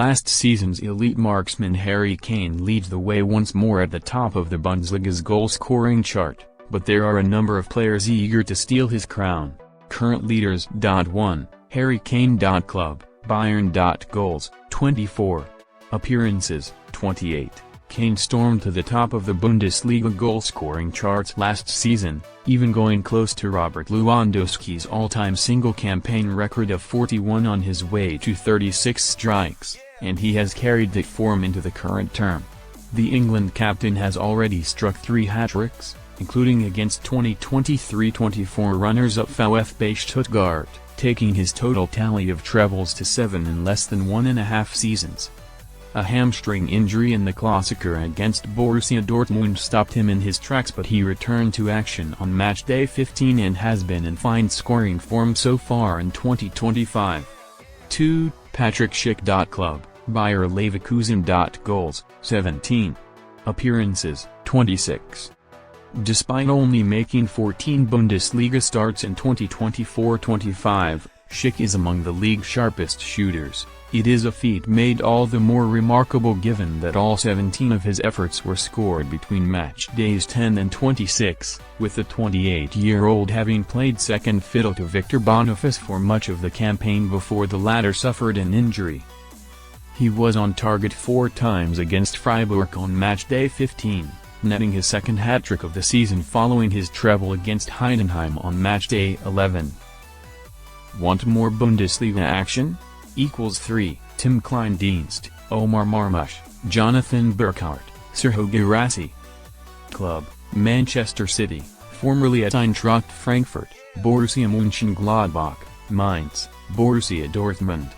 Last season's elite marksman Harry Kane leads the way once more at the top of the Bundesliga's goal-scoring chart, but there are a number of players eager to steal his crown. Current leaders: 1. Harry Kane. Club, Bayern. Goals, 24. Appearances, 28. Kane stormed to the top of the Bundesliga goal-scoring charts last season, even going close to Robert Lewandowski's all-time single-campaign record of 41 on his way to 36 strikes, and he has carried that form into the current term. The England captain has already struck 3 hat-tricks, including against 2023-24 runners-up VfB Stuttgart, taking his total tally of trebles to 7 in less than 1.5 seasons. A hamstring injury in the Klassiker against Borussia Dortmund stopped him in his tracks, but he returned to action on matchday 15 and has been in fine scoring form so far in 2025. 2. Patrik. Schick. Club, Bayer Leverkusen. Goals, 17. Appearances, 26. Despite only making 14 Bundesliga starts in 2024-25, Schick is among the league's sharpest shooters. It is a feat made all the more remarkable given that all 17 of his efforts were scored between match days 10 and 26, with the 28-year-old having played second fiddle to Victor Boniface for much of the campaign before the latter suffered an injury. He was on target 4 times against Freiburg on matchday 15, netting his second hat-trick of the season following his treble against Heidenheim on matchday 11. Want more Bundesliga action? = 3. Tim Kleindienst, Omar Marmoush, Jonathan Burkhardt, Serhou Guirassy. Club, Manchester City, formerly at Eintracht Frankfurt, Borussia Mönchengladbach, Mainz, Borussia Dortmund.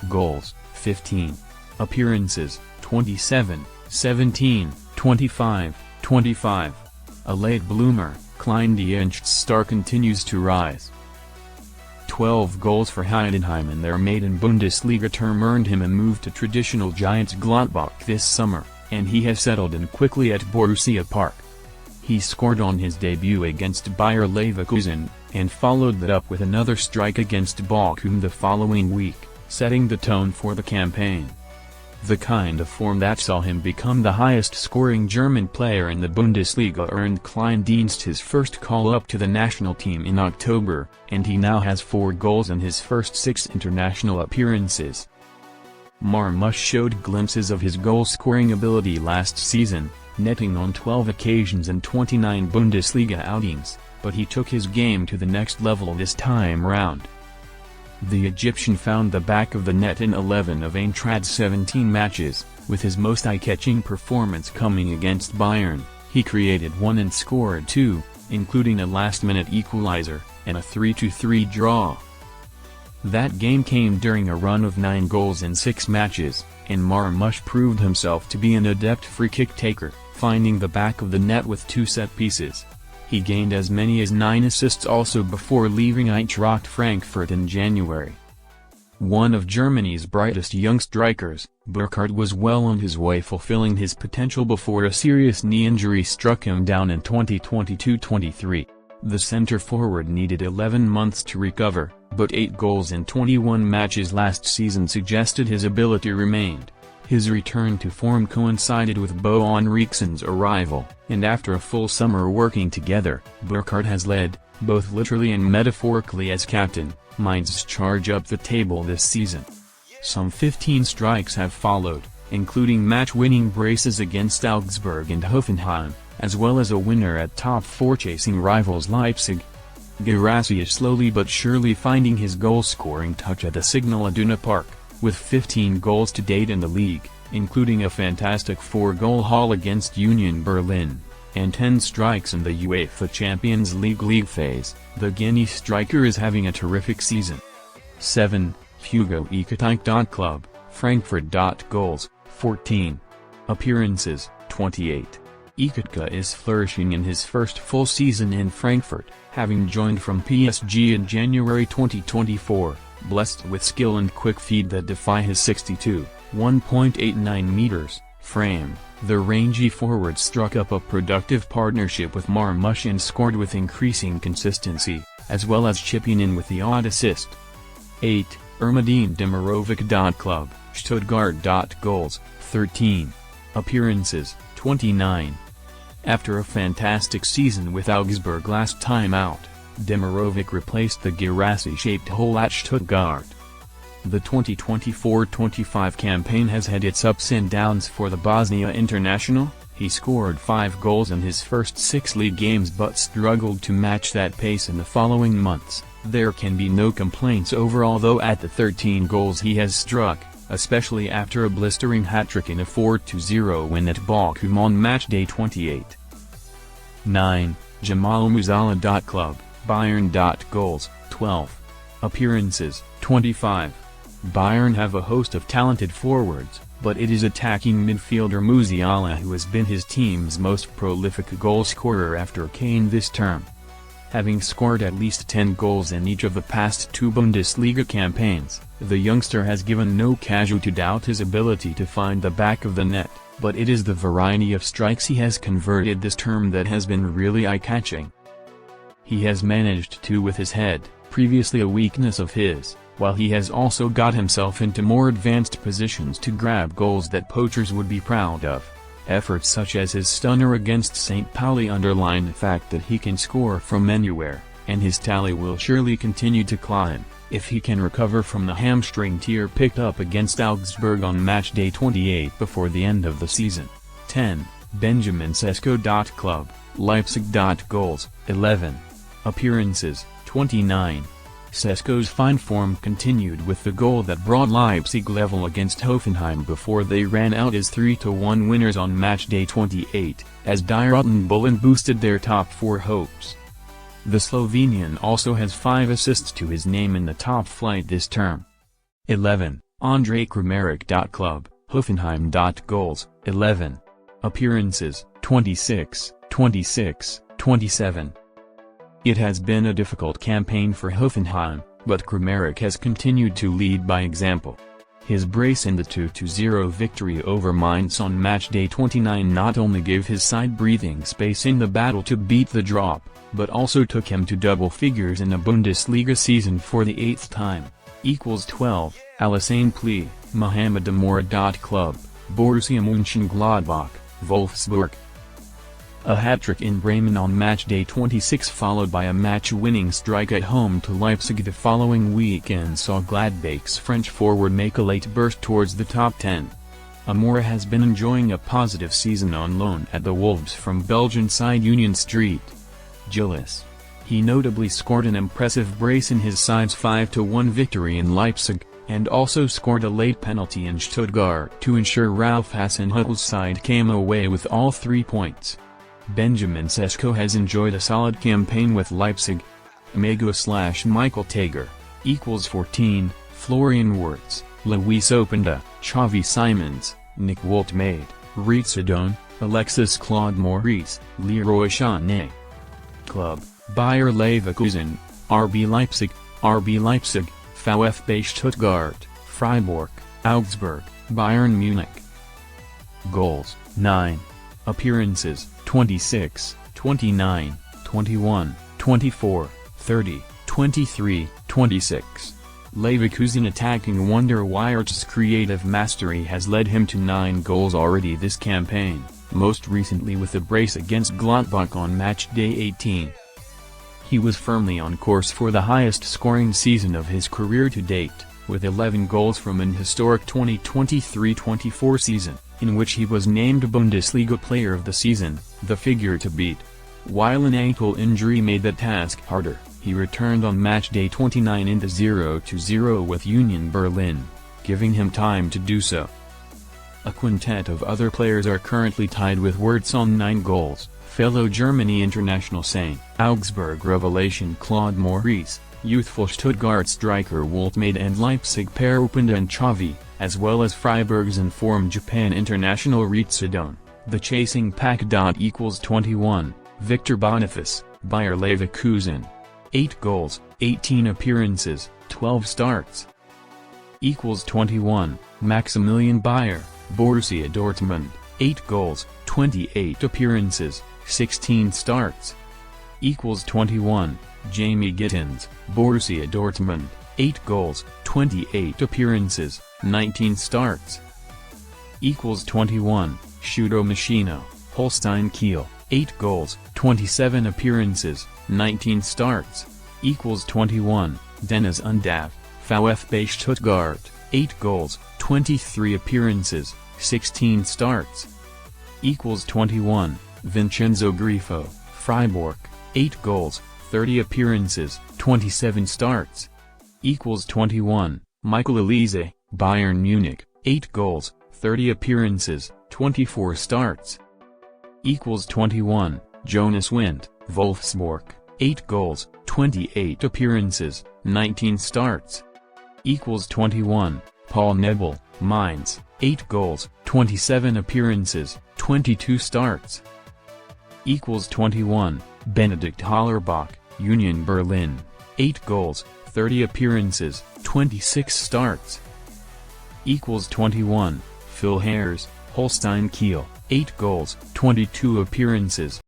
Goals, 15. Appearances, 27, 17, 25, 25. A late bloomer, Kleindienst's star continues to rise. 12 goals for Heidenheim in their maiden Bundesliga term earned him a move to traditional giants Gladbach this summer, and he has settled in quickly at Borussia Park. He scored on his debut against Bayer Leverkusen, and followed that up with another strike against Bochum the following week, setting the tone for the campaign. The kind of form that saw him become the highest-scoring German player in the Bundesliga earned Kleindienst his first call-up to the national team in October, and he now has 4 goals in his first 6 international appearances. Marmoush showed glimpses of his goal-scoring ability last season, netting on 12 occasions in 29 Bundesliga outings, but he took his game to the next level this time round. The Egyptian found the back of the net in 11 of Eintracht's 17 matches, with his most eye-catching performance coming against Bayern. He created 1 and scored 2, including a last-minute equalizer, and a 3-3 draw. That game came during a run of 9 goals in 6 matches, and Marmoush proved himself to be an adept free-kick taker, finding the back of the net with 2 set pieces. He gained as many as 9 assists also before leaving Eintracht Frankfurt in January. One of Germany's brightest young strikers, Burkhardt was well on his way fulfilling his potential before a serious knee injury struck him down in 2022-23. The centre-forward needed 11 months to recover, but 8 goals in 21 matches last season suggested his ability remained. His return to form coincided with Bo Henriksen's arrival, and after a full summer working together, Burkhardt has led, both literally and metaphorically as captain, Mainz's charge up the table this season. Some 15 strikes have followed, including match-winning braces against Augsburg and Hoffenheim, as well as a winner at top 4 chasing rivals Leipzig. Guirassy is slowly but surely finding his goal-scoring touch at the Signal Iduna Park, with 15 goals to date in the league, including a fantastic 4-goal haul against Union Berlin, and 10 strikes in the UEFA Champions League phase. The Guinea striker is having a terrific season. 7. Hugo. Ekitiké. Club, Frankfurt. Goals, 14. Appearances, 28. Ekitiké is flourishing in his first full season in Frankfurt, having joined from PSG in January 2024. Blessed with skill and quick feet that defy his 62, 1.89 meters, frame, the rangy forward struck up a productive partnership with Marmoush and scored with increasing consistency, as well as chipping in with the odd assist. 8. Ermedine Demirovic. Club, Stuttgart. Goals, 13. Appearances, 29. After a fantastic season with Augsburg last time out, Demirovic replaced the Girassi-shaped hole at Stuttgart. The 2024-25 campaign has had its ups and downs for the Bosnia international. He scored 5 goals in his first 6 league games but struggled to match that pace in the following months. There can be no complaints overall though at the 13 goals he has struck, especially after a blistering hat-trick in a 4-0 win at Bochum on matchday 28. 9. Jamal Musiala. Club, Bayern. Goals, 12. Appearances, 25. Bayern have a host of talented forwards, but it is attacking midfielder Musiala who has been his team's most prolific goalscorer after Kane this term. Having scored at least 10 goals in each of the past 2 Bundesliga campaigns, the youngster has given no casual to doubt his ability to find the back of the net, but it is the variety of strikes he has converted this term that has been really eye-catching. He has managed to with his head, previously a weakness of his, while he has also got himself into more advanced positions to grab goals that poachers would be proud of. Efforts such as his stunner against St. Pauli underline the fact that he can score from anywhere, and his tally will surely continue to climb, if he can recover from the hamstring tear picked up against Augsburg on matchday 28 before the end of the season. 10. Benjamin Sesko. Club, Leipzig. Goals, 11. Appearances, 29. Sesko's fine form continued with the goal that brought Leipzig level against Hoffenheim before they ran out as 3-1 winners on matchday 28, as Die Roten Bullen boosted their top 4 hopes. The Slovenian also has 5 assists to his name in the top flight this term. 11. Andrej Kramaric. Club, Hoffenheim. Goals, 11. Appearances, 26, 26, 27. It has been a difficult campaign for Hoffenheim, but Kramaric has continued to lead by example. His brace in the 2-0 victory over Mainz on matchday 29 not only gave his side breathing space in the battle to beat the drop, but also took him to double figures in a Bundesliga season for the 8th time. 12. Alassane Pli, Mohamed Amoura. Club, Borussia Mönchengladbach, Wolfsburg. A hat-trick in Bremen on matchday 26 followed by a match-winning strike at home to Leipzig the following weekend saw Gladbach's French forward make a late burst towards the top 10. Amoura has been enjoying a positive season on loan at the Wolves from Belgian side Union Street. Gilles. He notably scored an impressive brace in his side's 5-1 victory in Leipzig, and also scored a late penalty in Stuttgart to ensure Ralf Hasenhüttl's side came away with all 3 points. Benjamin Sesko has enjoyed a solid campaign with Leipzig. Michael Tager, 14, Florian Wirtz, Luis Openda, Xavi Simons, Nick Woltmade, Rietsedon, Alexis Claude Maurice, Leroy Sané. Club, Bayer Leverkusen, RB Leipzig, VfB Stuttgart, Freiburg, Augsburg, Bayern Munich. Goals, 9. Appearances, 26, 29, 21, 24, 30, 23, 26. Leverkusen attacking wonder Wirtz's creative mastery has led him to 9 goals already this campaign, most recently with a brace against Gladbach on matchday 18. He was firmly on course for the highest scoring season of his career to date, with 11 goals from an historic 2023-24 season, in which he was named Bundesliga Player of the Season, the figure to beat. While an ankle injury made that task harder, he returned on matchday 29 in the 0-0 with Union Berlin, giving him time to do so. A quintet of other players are currently tied with Wirtz on 9 goals, fellow Germany international St. Augsburg revelation Claude Maurice, youthful Stuttgart striker Woltmade and Leipzig pair Openda and Xavi, as well as Freiburg's informed Japan international Rietsedon. The chasing pack. 21, Victor Boniface, Bayer Leverkusen. 8 goals, 18 appearances, 12 starts. 21, Maximilian Bayer, Borussia Dortmund. 8 goals, 28 appearances, 16 starts. 21, Jamie Gittins, Borussia Dortmund. 8 goals, 28 appearances, 19 starts. Equals 21, Shudo Machino, Holstein Kiel, 8 goals, 27 appearances, 19 starts. Equals 21, Dennis Undav, VfB Stuttgart, 8 goals, 23 appearances, 16 starts. Equals 21, Vincenzo Grifo, Freiburg, 8 goals, 30 appearances, 27 starts. Equals 21, Michael Elise, Bayern Munich, 8 goals, 30 appearances, 24 starts. Equals 21, Jonas Wind, Wolfsburg, 8 goals, 28 appearances, 19 starts. Equals 21, Paul Nebel, Mainz, 8 goals, 27 appearances, 22 starts. Equals 21, Benedikt Hollerbach, Union Berlin, 8 goals, 30 appearances, 26 starts. Equals 21, Phil Hares, Holstein Kiel, 8 goals, 22 appearances,